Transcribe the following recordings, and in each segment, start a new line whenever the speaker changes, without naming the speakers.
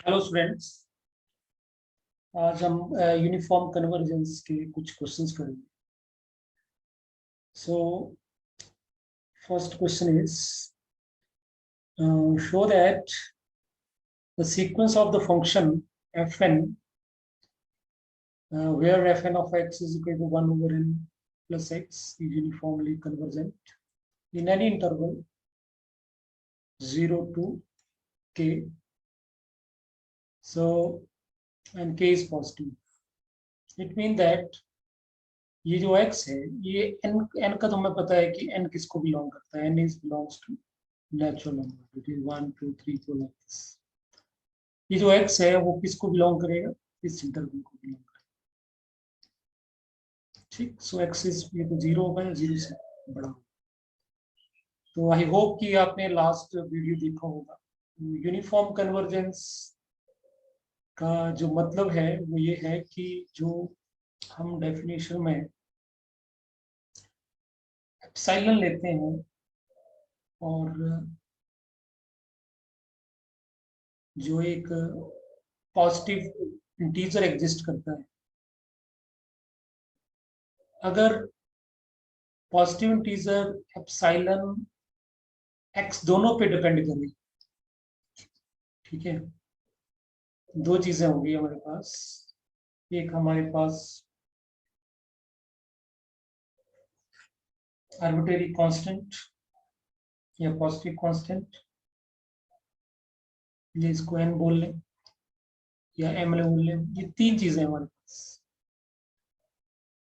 Hello students. आज हम uniform convergence के कुछ क्वेश्चंस करेंगे। So first question is show that the sequence of the function fn where fn of x is equal to 1 over n plus x is uniformly convergent in any interval 0 to k. So and k is positive. It means that ये जो x है ये n का तो हमें पता है कि n किसको बिलोंग करता है। n is belongs to natural number, it is 1 2 3 4 like this. ये जो x है वो किसको बिलोंग करेगा? इस इंटरवल को बिलोंग करेगा। ठीक, सो x इज, ये तो 0 होगा या 0 से बड़ा होगा। तो आई होप कि आपने लास्ट वीडियो देखा होगा। यूनिफॉर्म कन्वर्जेंस का जो मतलब है वो ये है कि जो हम डेफिनेशन में एप्सिलॉन लेते हैं और जो एक पॉजिटिव इंटीजर एग्जिस्ट करता है, अगर पॉजिटिव इंटीजर एप्सिलॉन एक्स दोनों पे डिपेंड करे, ठीक है, दो चीजें होंगी हमारे पास। एक हमारे पास आर्बिट्रेरी कांस्टेंट या पॉजिटिव कांस्टेंट, ये इसको एन बोल लें या एम बोल लें, ये तीन चीजें हमारे पास।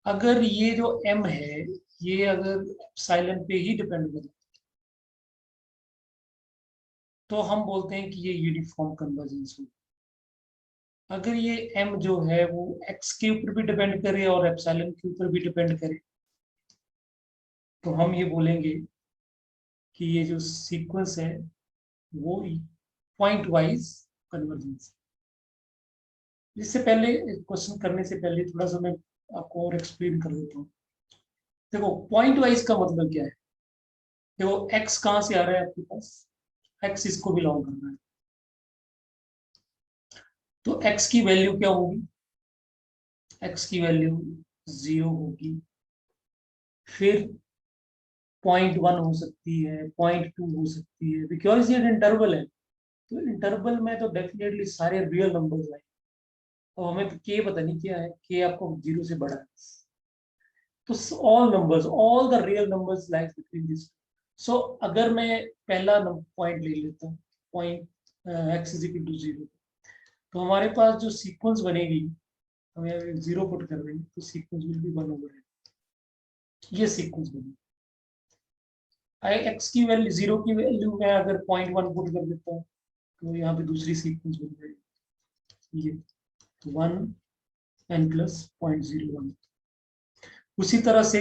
अगर ये जो एम है ये अगर एप्सिलॉन पे ही डिपेंड करे तो हम बोलते हैं कि ये यूनिफॉर्म कन्वर्जेंस हो। अगर ये m जो है वो x के ऊपर भी डिपेंड करे और एप्सिलॉन के ऊपर भी डिपेंड करे तो हम ये बोलेंगे कि ये जो सीक्वेंस है वो पॉइंट वाइज कन्वर्जेंस। इससे पहले क्वेश्चन करने से पहले थोड़ा सा मैं आपको और एक्सप्लेन कर देता हूँ। देखो, पॉइंट वाइज का मतलब क्या है। देखो, x कहाँ से आ रहा है आपके पास? x इसको बिलोंग कर रहा है, तो x की वैल्यू क्या होगी? x की वैल्यू 0 होगी, फिर 0.1 हो सकती है, 0.2 हो सकती है, बिकॉज ये इंटरवल है। तो इंटरवल में तो डेफिनेटली सारे रियल नंबर्स आए। और हमें तो के पता नहीं क्या है, के आपको 0 से बड़ा है। तो all numbers, all the real numbers lies between this. So अगर मैं पहला पॉइंट ले लेता हूँ, point X is equal to 0, तो हमारे पास जो सीक्वेंस बनेगी, हमें 0 पुट कर देंगे तो सीक्वेंस विल बी 1 ओवर, ये सीक्वेंस बनेगी। आई एक्स की वैल्यू 0 की वैल्यू मैं अगर 0.1 पुट कर देता हूँ तो यहाँ पे दूसरी सीक्वेंस बन जाएगी, ये 1 n प्लस 0.01। उसी तरह से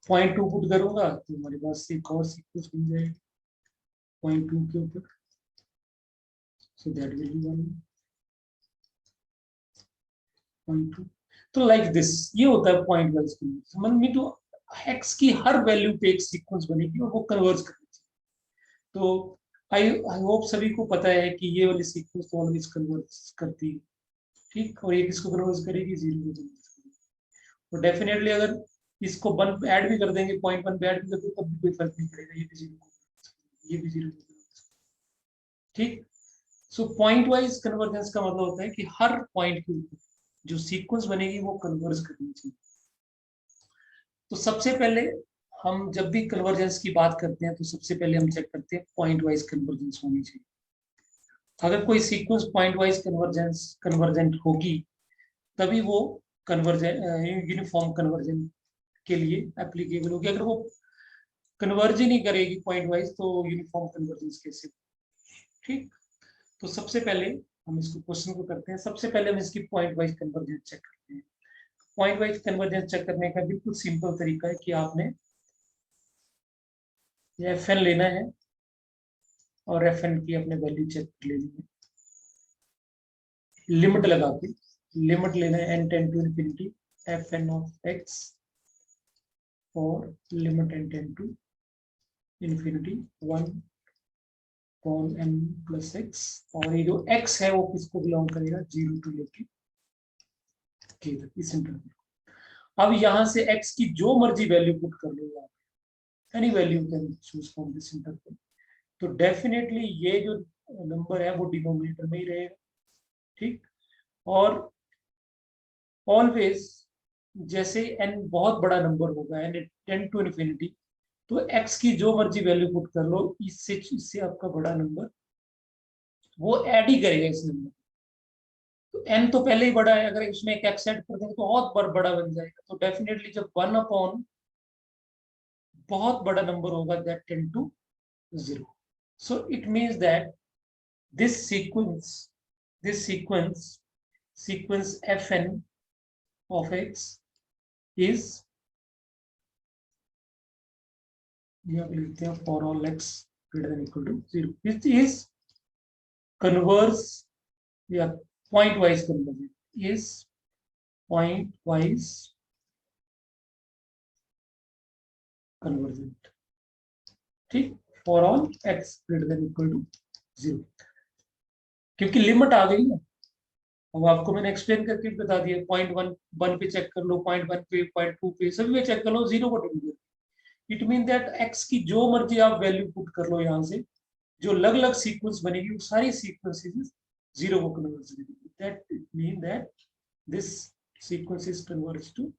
0.2 पुट करूंगा तो हमारे पास एक और सीक्वेंस बन जाएगी 0.2 के ऊपर, सो दैट विल बी 1.2। तो लाइक दिस, ये होता है पॉइंट वाइज कन्वर्जेंस। समझ में? तो एक्स की हर वैल्यू पे एक सीक्वेंस बनेगी और वो कन्वर्ज करेगी। तो आई आई होप सभी को पता है कि ये वाली सीक्वेंस तो ऑलवेज कन्वर्ज करती है, ठीक। और ये किसको कन्वर्ज करेगी? 0 को कन्वर्ज करेगी। तो डेफिनेटली अगर इसको 1 ऐड भी कर देंगे, 0.1 पे ऐड भी कर देंगे तब भी कोई फर्क नहीं पड़ेगा, ये भी 0 को converge करेगी, ये भी 0 को converge करेगी, ठीक। सो पॉइंट वाइज कन्वर्जेंस का मतलब होता है कि हर पॉइंट के ऊपर जो सीक्वेंस बनेगी वो कन्वर्ज करनी चाहिए। तो सबसे पहले हम जब भी कन्वर्जेंस की बात करते हैं तो सबसे पहले हम चेक करते हैं पॉइंट वाइज कन्वर्जेंस होनी चाहिए। अगर कोई सीक्वेंस पॉइंट वाइज कन्वर्जेंट होगी तभी वो कन्वर्जेंट यूनिफॉर्म कन्वर्जेंट के लिए एप्लीकेबल होगी। अगर वो कन्वर्ज ही नहीं करेगी पॉइंट वाइज तो यूनिफॉर्म कन्वर्जेंस कैसे? ठीक। तो सबसे पहले हम इसको क्वेश्चन को करते हैं। सबसे पहले हम इसकी पॉइंट वाइज कन्वर्जेंस चेक करते हैं। पॉइंट वाइज कन्वर्जेंस चेक करने का बिल्कुल सिंपल तरीका है कि आपने ये एफ एन लेना है और एफ एन की अपने वैल्यू चेक कर लेनी है, लिमिट लगा के। लिमिट लेना है n tend to infinity F N of X और limit n tend to infinity 1 upon n plus X, और ये जो x है वो किसको बिलोंग करेगा, 0 टू लेके k तक इस इंटरवल। अब यहाँ से x की जो मर्जी वैल्यू पुट कर लो आप, any value can choose from this interval, तो डेफिनेटली ये जो नंबर है वो डिनोमिनेटर में ही रहेगा, ठीक। और ऑलवेज जैसे n बहुत बड़ा नंबर होगा, n टेंड टू इन्फिनिटी, तो x की जो मर्जी वैल्यू पुट कर लो, इससे आपका बड़ा नंबर वो ऐड ही करेगा इस नंबर। तो n तो पहले ही बड़ा है, अगर इसमें एक x ऐड कर देंगे तो बहुत बड़ा बन जाएगा। तो डेफिनेटली जब 1 अपॉन बहुत बड़ा नंबर होगा, that tend to 0। So it means that this sequence fn of x is, यहाँ पे लिखते हैं for all x greater than equal to 0, which is converse या point wise conversion, is point wise convergent, ठीक, for all x greater than equal to 0, क्योंकि limit आ गई ना। अब आपको मैंने एक्सप्लेन करके बता दिया, 0.1 पे चेक कर लो, 0.1 पे, 0.2 पे, सभी पे चेक कर लो, 0 को ढूंढ। इट मीन दैट x की जो मर्जी आप वैल्यू पुट कर लो, यहाँ से जो अलग अलग सीक्वेंस बनेगी वो सारी सीक्वेंसेस 0 को कन्वर्ज करेगी। That it mean that this sequence is converge to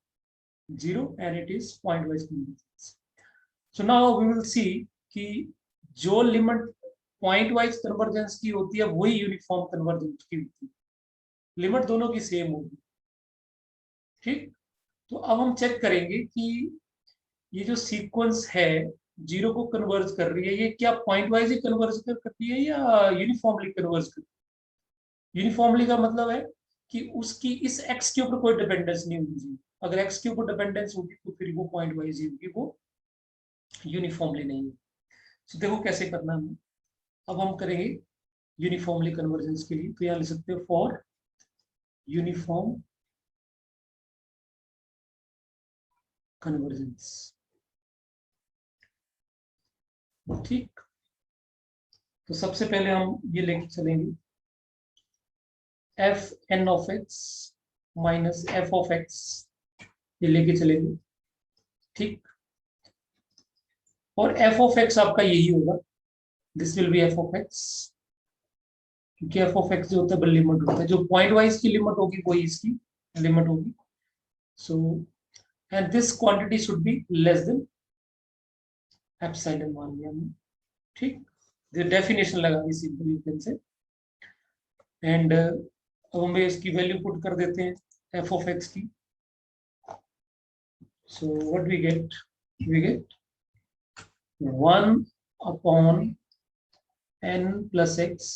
0 and it is point wise convergence. So now we will see कि जो लिमिट पॉइंट वाइज कन्वर्जेंस की होती है वही यूनिफॉर्म कन्वर्जेंस की होती है, लिमिट दोनों की सेम होगी, ठीक। तो अब हम चेक करेंगे कि ये जो सीक्वेंस है 0 को कन्वर्ज कर रही है, ये क्या पॉइंट वाइज ही कन्वर्ज करती है या यूनिफॉर्मली कन्वर्ज करती है। यूनिफॉर्मली का मतलब है कि उसकी इस x के ऊपर कोई डिपेंडेंस नहीं होगी। अगर x के ऊपर डिपेंडेंस होगी तो फिर वो पॉइंट वाइज ही होगी, वो यूनिफॉर्मली नहीं है। तो देखो कैसे करना है। अब हम करेंगे यूनिफॉर्मली कन्वर्जेंस के लिए, तो यहाँ लिख सकते हो फॉर यूनिफॉर्म कन्वर्जेंस, ठीक। तो सबसे पहले हम ये लेके चलेंगे F N of X minus F of X, ये लेके चलेंगे, ठीक। और एफ ऑफ एक्स आपका यही होगा, this will be F of x, क्योंकि एफ ऑफ एक्स जो होता है लिमिट होता है, जो पॉइंट वाइज की लिमिट होगी वही इसकी लिमिट होगी। So and this quantity should be less than epsilon मान लिया हमने, ठीक। जो डेफिनेशन लगा दी simple you can say, and अब हम इसकी वैल्यू पुट कर देते हैं एफ ऑफ एक्स की। So what we get 1 upon n plus X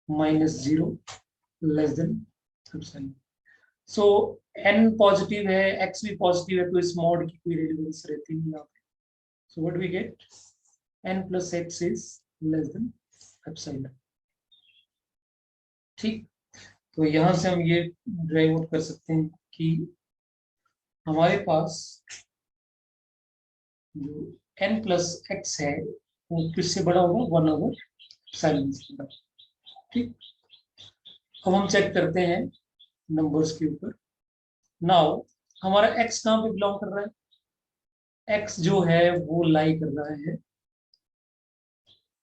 minus 0 less than epsilon. So n positive है, x भी पॉजिटिव है, तो इस मॉड की कोई रेलेवेंस रहती नहीं यहाँ पे। So what we get n plus X is less than epsilon, ठीक। तो यहां से हम ये ड्राइव आउट कर सकते हैं कि हमारे पास जो n प्लस एक्स है वो किससे बड़ा होगा, 1 ओवर एप्सिलॉन से बड़ा, ठीक। अब हम चेक करते हैं नंबर्स के ऊपर। नाउ हमारा x कहाँ पे बिलोंग कर रहा है, x जो है वो लाई कर रहा है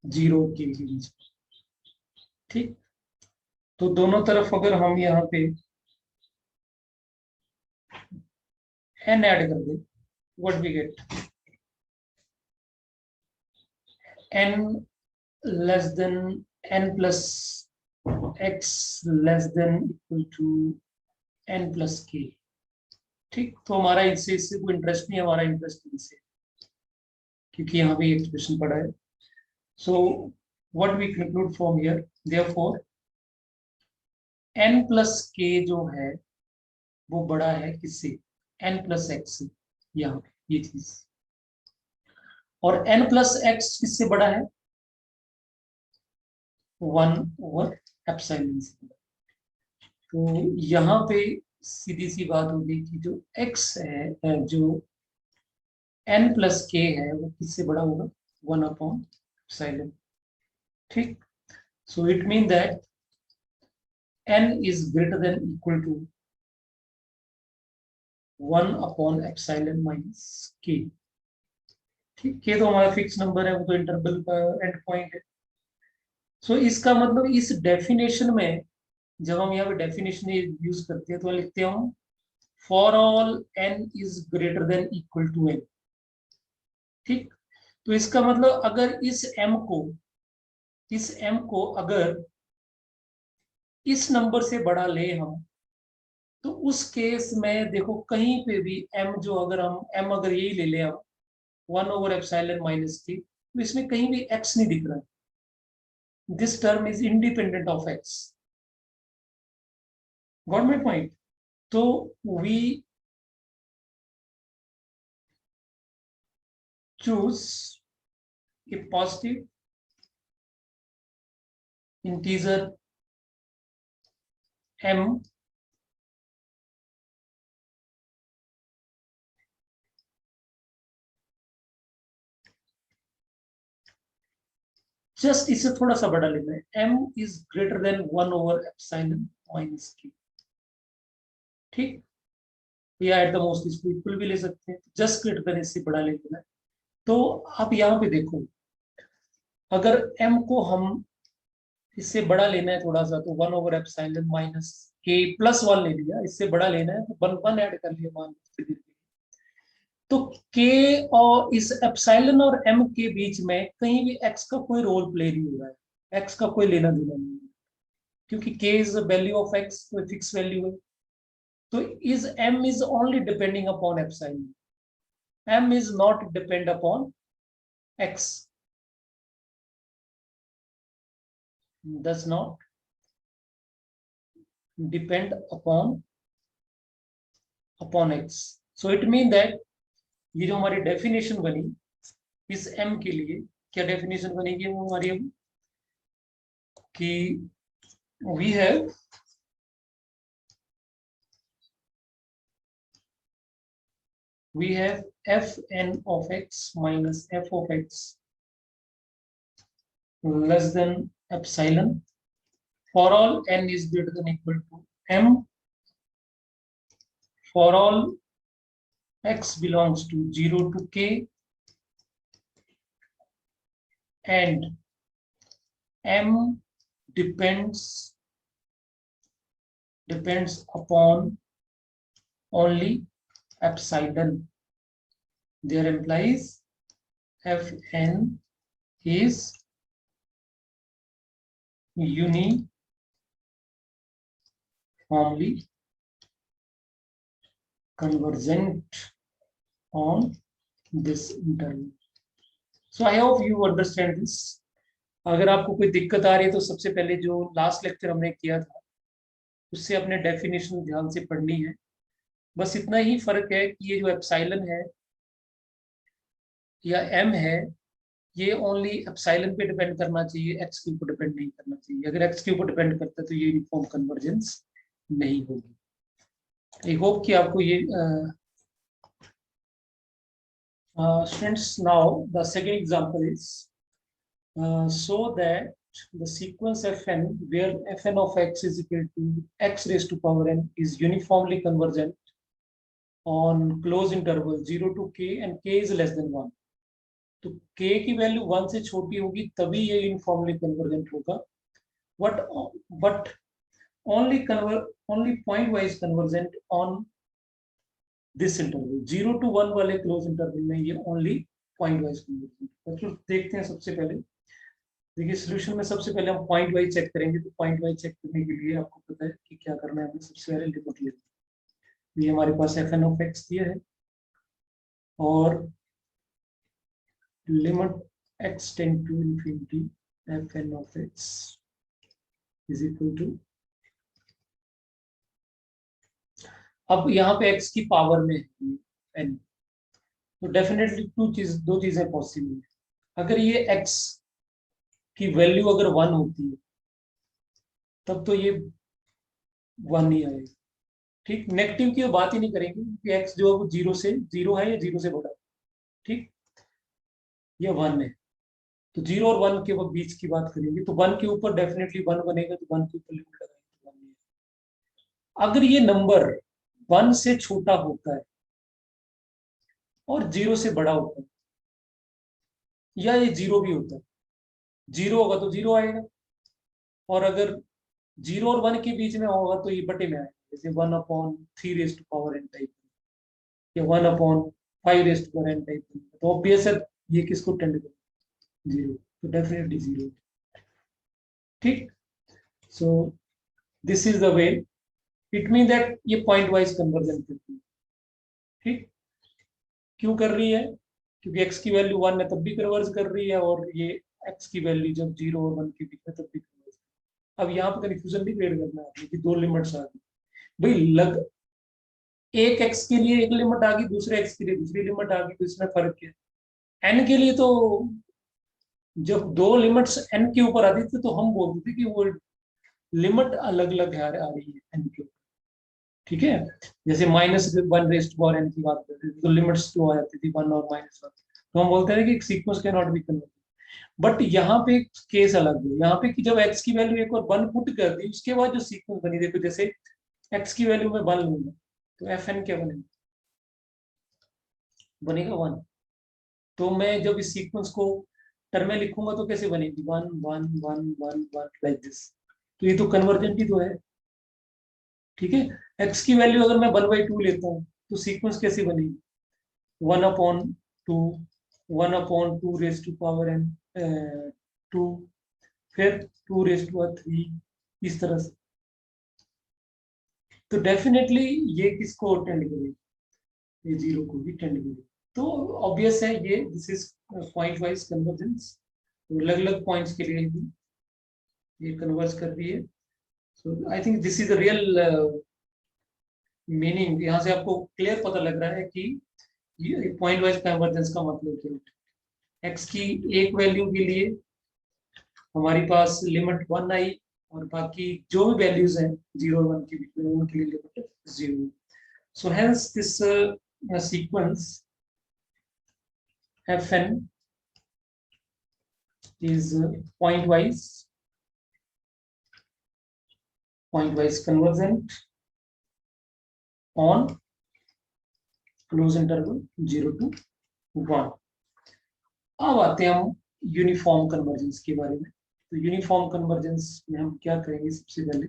0 के बीच, ठीक। तो दोनों तरफ अगर हम यहाँ पे n ऐड कर दें, what we get n less than n plus x less than equal to n plus k, ठीक। तो हमारा इससे कोई इंटरेस्ट नहीं है, हमारा इंटरेस्ट इनसे, क्योंकि यहाँ पे एक्सप्रेशन पड़ा है। So what we conclude from here, therefore n plus k जो है वो बड़ा है किससे, n प्लस एक्स से, यहाँ पे ये चीज। और n प्लस एक्स किससे बड़ा है, 1 ओवर एप्सिलॉन से। तो यहाँ पे सीधी सी बात होगी कि जो x है, जो n प्लस k है वो किससे बड़ा होगा, 1 अपॉन एप्सिलॉन। ठीक, so it mean that n is greater than equal to 1 upon epsilon minus k। ठीक, k तो हमारा फिक्स नंबर है, वो तो इंटरवल का एंड पॉइंट है। सो इसका मतलब इस डेफिनेशन में जब हम यहाँ पे डेफिनेशन यूज करते हैं तो लिखते हैं हम for all n is greater than equal to n। ठीक, तो इसका मतलब अगर इस m को अगर इस नंबर से बड़ा ले हम, तो उस केस में देखो कहीं पे भी m जो अगर हम m अगर यही ले ले हम 1/epsilon माइनस की, तो इसमें कहीं भी x नहीं दिख रहा है। This term is independent of x। Got my point? तो we choose a positive integer m just इसे थोड़ा सा बड़ा लेना है, m is greater than 1/epsilon minus की। ठीक, या एट द मोस्ट इसको इक्वल भी ले सकते हैं, जस्ट ग्रेटर देन इससे बड़ा ले लेना है। तो आप यहाँ पे देखो, अगर m को हम इससे बड़ा लेना है थोड़ा सा, तो 1/epsilon माइनस के प्लस 1 ले लिया, इससे बड़ा लेना है तो 1 ऐड कर लिया मान लो। तो k और इस एप्सिलॉन और m के बीच में कहीं भी x का कोई रोल प्ले नहीं हो रहा है, x का कोई लेना देना नहीं है, क्योंकि k is value of x, कोई फिक्स वैल्यू है। तो is m is only depending upon epsilon, m is not depend upon x, does not depend upon x। so it mean that ये जो हमारी डेफिनेशन बनी इस m के लिए, क्या डेफिनेशन बनेगी वो हमारी अब कि we have fn of x minus f of x less than epsilon for all n is greater than equal to m, for all x belongs to 0 to k, and m depends upon only epsilon. There implies fn is uniformly convergent on this interval. So I hope you understand this. अगर आपको कोई दिक्कत आ रही है तो सबसे पहले जो लास्ट लेक्चर हमने किया था उससे अपने डेफिनेशन ध्यान से पढ़नी है। बस इतना ही फर्क है कि ये जो एप्सिलॉन है या m है, ये ओनली एप्सिलॉन पे डिपेंड करना चाहिए, x के ऊपर डिपेंड नहीं करना चाहिए। अगर x के ऊपर डिपेंड करता है तो ये यूनिफॉर्म कन्वर्जेंस नहीं होगी। आई होप कि आपको ये students, now the second example is so that the sequence fn where fn of x is equal to x raised to power n is uniformly convergent on closed interval 0 to k and k is less than 1। तो k की value 1 से छोटी होगी तभी ये uniformly convergent होगा। But only point wise convergent on this interval 0 to 1 वाले close interval में ये ओनली पॉइंट वाइज कन्वर्जेंट। तो देखते हैं सबसे पहले, देखिए सोल्यूशन में सबसे पहले हम पॉइंट वाइज चेक करेंगे। तो पॉइंट वाइज चेक करने के लिए आपको पता है कि क्या करना है, हमें सबसे पहले लिमिट लेनी। ये हमारे पास fn of x दिया है और limit x tend to infinity fn of x is equal to, अब यहाँ पे x की पावर में है n, तो डेफिनेटली दो चीजें पॉसिबल है। अगर ये x की वैल्यू अगर 1 होती है तब तो ये 1 ही आएगा। ठीक, नेगेटिव की बात ही नहीं करेंगे क्योंकि x जो है वो 0 है या 0 से बड़ा। ठीक, ये 1 है। तो 0 और 1 के बीच की बात करेंगे तो 1 के ऊपर डेफिनेटली 1 बनेगा, तो 1 के ऊपर लिमिट लगाएंगे तो 1 नहीं। अगर ये नंबर 1 से छोटा होता है और 0 से बड़ा होता है, या ये 0 भी होता है, 0 होगा तो 0 आएगा, और अगर 0 और 1 के बीच में होगा तो ये बटे में आएगा, जैसे 1/3 टाइप, या 1/5 टाइप। तो ऑब्वियस है ये किसको टेंड करेगा, 0, तो डेफिनेटली 0। ठीक, so this is the way, it mean that ये पॉइंट वाइज कन्वर्जन करती है। ठीक, क्यों कर रही है, क्योंकि x की वैल्यू 1 है तब भी कन्वर्ज कर रही है, और ये x की वैल्यू जब 0 और 1 के बीच में तब भी कन्वर्ज। अब यहाँ पे कन्फ्यूजन नहीं क्रिएट करना है कि दो लिमिट्स आ गई, भाई लग एक x के लिए एक लिमिट आ गई, दूसरे x के लिए दूसरी लिमिट आ गई, तो इसमें फर्क क्या है। n के लिए तो जब दो लिमिट्स n के ऊपर आती थी तो हम बोलते थे कि वो लिमिट अलग अलग आ रही है n के ऊपर। ठीक है, जैसे -1 n की बात करते थे तो लिमिट्स जो आ जाती थी 1 और -1, तो हम बोलते हैं कि sequence can not be converted. But यहाँ पे केस अलग है, यहाँ पे कि जब x की वैल्यू एक और 1 पुट कर दी उसके बाद जो सीक्वेंस बनी, देखो जैसे x की वैल्यू में 1 लूंगा तो fn क्या बनेगा, बनेगा 1। तो मैं जब इस सीक्वेंस को टर्म में लिखूंगा तो कैसे बनेगी, 1 1 1 1 1 लाइक दिस, तो ये तो कन्वर्जेंट ही तो है। ठीक है, x की वैल्यू अगर मैं 1/2 लेता हूँ तो सीक्वेंस कैसे बनेगी, 1/2, 1/2 फिर 2 इस तरह से। तो डेफिनेटली ये किसको टेंड करेगी, ये 0 को भी टेंड करेगी। तो ऑब्वियस है ये, this is point wise convergence, अलग अलग पॉइंट्स के लिए भी ये कन्वर्ज कर रही है। So I think this is the real meaning. यहाँ से आपको क्लियर पता लग रहा है कि ये पॉइंट वाइज कन्वर्जेंस का मतलब क्या है। एक्स की एक वैल्यू के लिए हमारी पास लिमिट 1 आई, और बाकी जो भी वैल्यूज हैं 0 और 1 के बीच में उनके लिए limit 0। So hence this sequence fn is point wise convergent on close interval 0 to 1। अब आते हैं हम यूनिफॉर्म कन्वर्जेंस के बारे में। तो यूनिफॉर्म कन्वर्जेंस में हम क्या करेंगे, सबसे पहले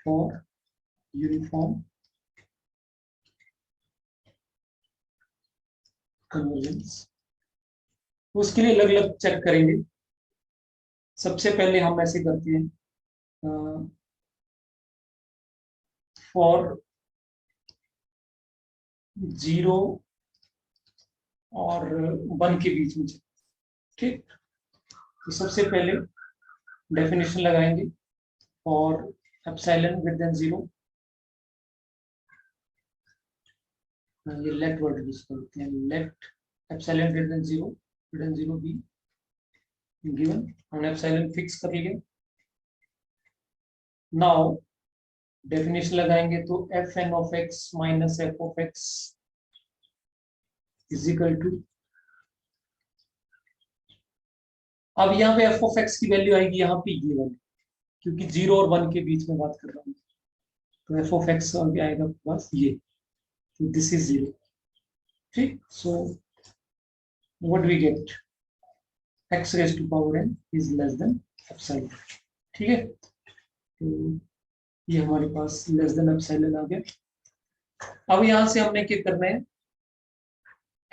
फॉर यूनिफॉर्म कन्वर्जेंस, उसके लिए अलग अलग चेक करेंगे। सबसे पहले हम ऐसे करते हैं फॉर 0 और 1 के बीच में। ठीक, तो सबसे पहले डेफिनेशन लगाएंगे और एप्सिलॉन ग्रेटर देन 0, ये लेट वर्ड यूज करते हैं, let epsilon greater than 0 be given, हमने एप्सिलॉन फिक्स कर लिया। नाउ डेफिनेशन लगाएंगे तो F N of X minus F of X is equal to, अब यहाँ पे एफ ऑफ एक्स की वैल्यू आएगी यहाँ पे ये वाली, क्योंकि 0 और 1 के बीच में बात कर रहा हूँ, तो एफ ऑफ एक्स आएगा बस ये, तो दिस इज 0। ठीक, so what we get, x raised to power n is less than epsilon। ठीक है, तो ये हमारे पास लेस देन एप्सिलॉन आ गया। अब यहां से हमने क्या करना है,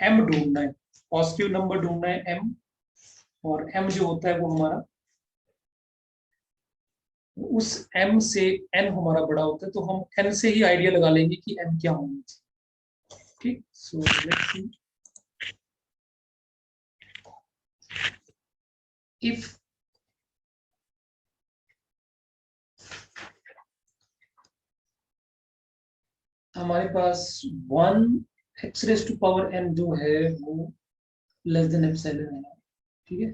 m ढूंढना है, पॉजिटिव नंबर ढूंढना है m, और m जो होता है वो हमारा, उस m से n हमारा बड़ा होता है, तो हम n से ही आइडिया लगा लेंगे कि m क्या होना चाहिए। ठीक, सो लेट्स सी इफ हमारे पास 1 x raise to power n जो है वो लेस देन एप्सिलॉन है। ठीक है,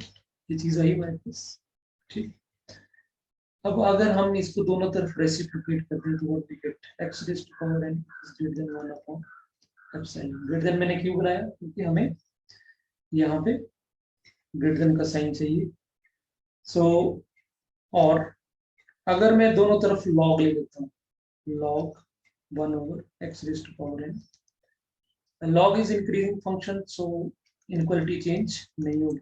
ये चीज आई हमारे पास। ठीक, अब अगर हम इसको दोनों तरफ रेसिप्रोकेट करते हैं तो what we get, x raise to power n is greater than 1 upon epsilon. Greater than मैंने क्यों बनाया, क्योंकि हमें यहाँ पे ग्रेटर देन का साइन चाहिए। सो और अगर मैं दोनों तरफ लॉग ले लेता हूँ, log 1 over x raised to power n, log is increasing function, so inequality change नहीं होगी।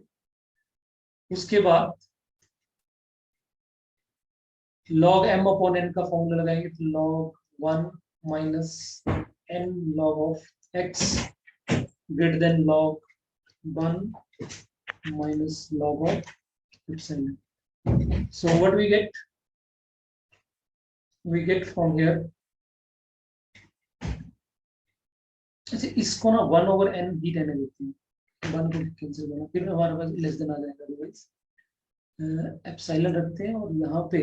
उसके बाद log m upon n का फॉर्मूला लगाएंगे, तो log 1 minus n log of x greater than log 1 minus log of epsilon. So what we get? We get from here, अच्छा इसको ना 1 over n ही रहने देते हैं, 1 को कैंसिल करना, फिर हमारे पास लेस देन आ जाएगा, अदरवाइज एप्सिलॉन रखते हैं और यहाँ पे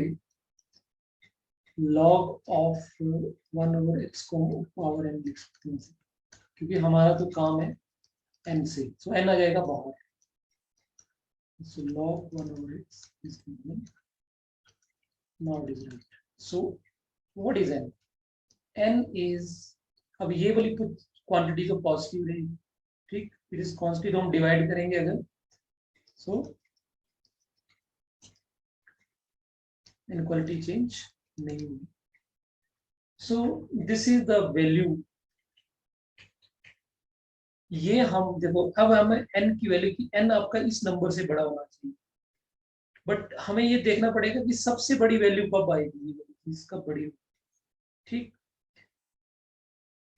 log of 1 over x को पावर n लिख सकते हैं, क्योंकि हमारा तो काम है n से, so n आ जाएगा बाहर, so log 1 over x is given, now it is right. So what is n? n is, अब ये वाली कुछ क्वांटिटी तो पॉजिटिव रहेगी, ठीक, फिर इस क्वांटिटी को हम डिवाइड करेंगे अगर, सो इनक्वालिटी चेंज नहीं होगी। So this is the value, ये हम देखो, अब हमें n की वैल्यू की, n आपका इस नंबर से बड़ा होना चाहिए, बट हमें ये देखना पड़ेगा कि सबसे बड़ी वैल्यू कब आएगी, इसका बड़ी, ठीक।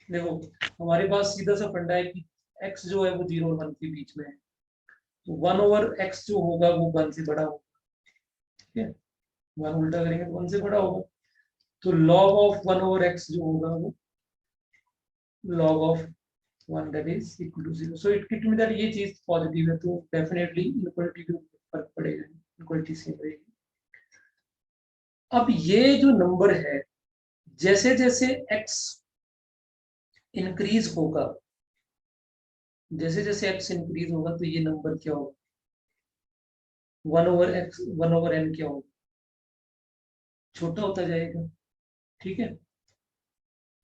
देखो हमारे पास सीधा सा फंडा है कि x जो है वो 0 और 1 के बीच में है, तो 1 over x जो होगा वो 1 से बड़ा होगा, ठीक है, 1 उल्टा करेंगे तो 1 से बड़ा होगा, तो log of 1 over x जो होगा वो log of 1 that is equal to 0. So it means that ये चीज पॉजिटिव है, तो डेफिनेटली इक्वलिटी के ऊपर फर्क पड़ेगा, इक्वलिटी सेम रहेगी। अब ये जो नंबर है, जैसे जैसे x इंक्रीज होगा, जैसे जैसे x इंक्रीज होगा, तो ये नंबर क्या होगा, 1 over x 1 over n क्या होगा, छोटा होता जाएगा, ठीक है।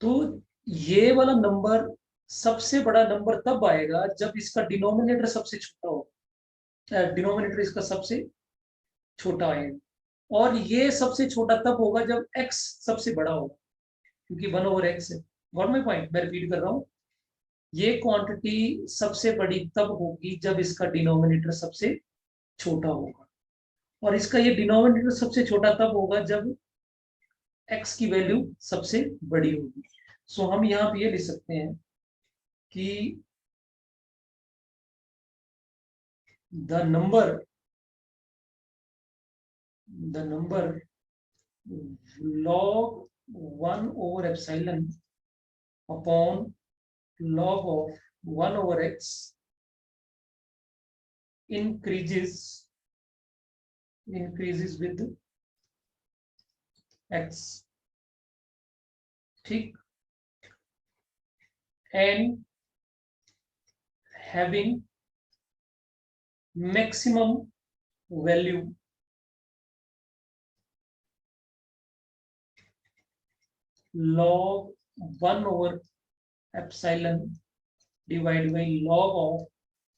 तो ये वाला नंबर सबसे बड़ा नंबर तब आएगा जब इसका डिनोमिनेटर सबसे छोटा हो, डिनोमिनेटर इसका सबसे छोटा आएगा, और ये सबसे छोटा तब होगा जब x सबसे बड़ा होगा, क्योंकि 1 over x है। गॉट माय पॉइंट, मैं रिपीट कर रहा हूँ, ये क्वांटिटी सबसे बड़ी तब होगी जब इसका डिनोमिनेटर सबसे छोटा होगा, और इसका ये डिनोमिनेटर सबसे छोटा तब होगा जब x की वैल्यू सबसे बड़ी होगी। सो हम यहाँ पे ये लिख सकते हैं कि the number log 1 over epsilon upon log of 1 over x increases with x, ठीक, and having maximum value log 1 over epsilon divided by log of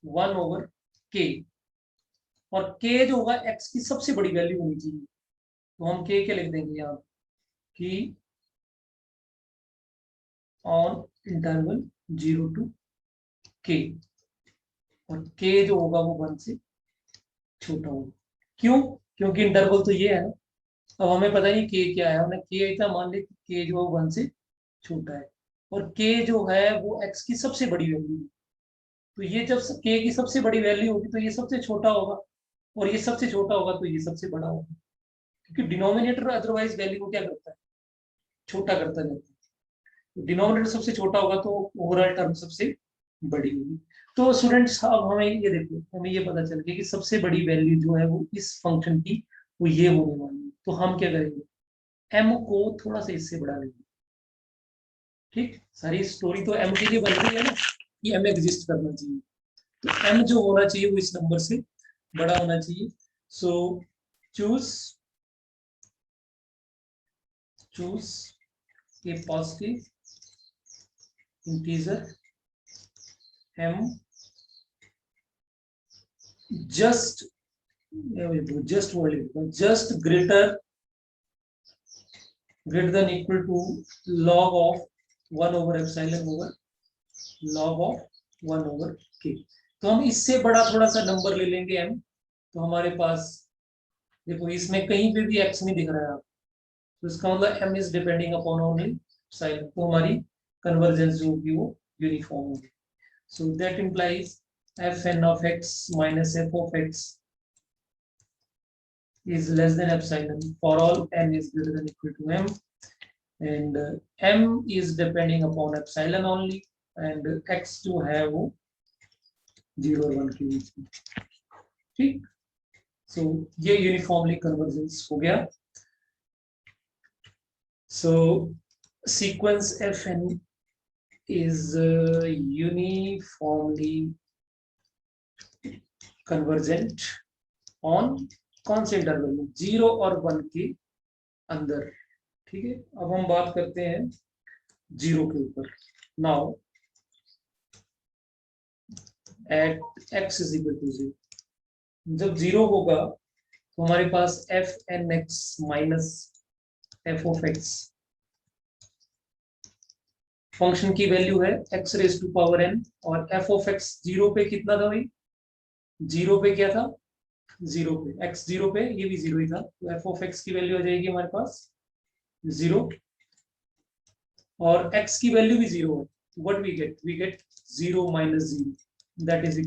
1 over k, और k जो होगा x की सबसे बड़ी वैल्यू होनी चाहिए, तो हम k क्या लिख देंगे यहाँ कि ऑन इंटरवल 0 to k, और k जो होगा वो 1 से छोटा होगा, क्यों, क्योंकि इंटरवल तो ये है ना, अब हमें पता नहीं k क्या है, हमने k इतना मान लिया कि k जो है 1 से छोटा है, और k जो है वो x की सबसे बड़ी वैल्यू है, तो ये जब k की सबसे बड़ी वैल्यू होगी तो ये सबसे छोटा होगा, और ये सबसे छोटा होगा तो ये सबसे बड़ा होगा, क्योंकि डिनोमिनेटर अदरवाइज वैल्यू को क्या करता है, छोटा करता जाता है, तो डिनोमिनेटर सबसे छोटा होगा तो ओवरऑल टर्म सबसे बड़ी होगी। तो स्टूडेंट्स अब हमें ये देखो, हमें ये पता चल गया कि सबसे बड़ी वैल्यू जो है वो इस फंक्शन की वो ये होने वाली है, तो हम क्या करेंगे, m को थोड़ा सा इससे बढ़ा लेंगे, ठीक, सारी स्टोरी तो m के लिए बन रही है ना कि m एग्जिस्ट करना चाहिए, तो m जो होना चाहिए वो इस नंबर से बड़ा होना चाहिए। So choose a positive integer m just just greater than equal to log of 1 over epsilon over log of 1 over k। तो हम इससे बड़ा थोड़ा सा नंबर ले लेंगे m। तो हमारे पास देखो इसमें कहीं पे भी x नहीं दिख रहा है आप, तो इसका मतलब m is depending upon only sign, तो हमारी कन्वर्जेंस जो होगी वो यूनिफॉर्म होगी। So that implies fn of x minus f of x is less than epsilon for all n is greater than equal to m, and m is depending upon epsilon only, and x to have 0 और 1 के बीच में। ठीक, सो ये uniformly convergence हो गया। सो sequence fn is uniformly convergent on कौन से interval में, 0 और 1 के अंदर। ठीक है, अब हम बात करते हैं 0 के ऊपर। Now at x is equal to 0, जब 0 होगा तो हमारे पास fnx minus f of x function की वैल्यू है x raise to power n, और f of x 0 पे कितना था भाई, 0 पे क्या था, 0 पे x 0 पे, ये भी 0 ही था, तो f of x की वैल्यू आ जाएगी हमारे पास 0, और x की वैल्यू भी 0 है। What we get 0 minus 0, that is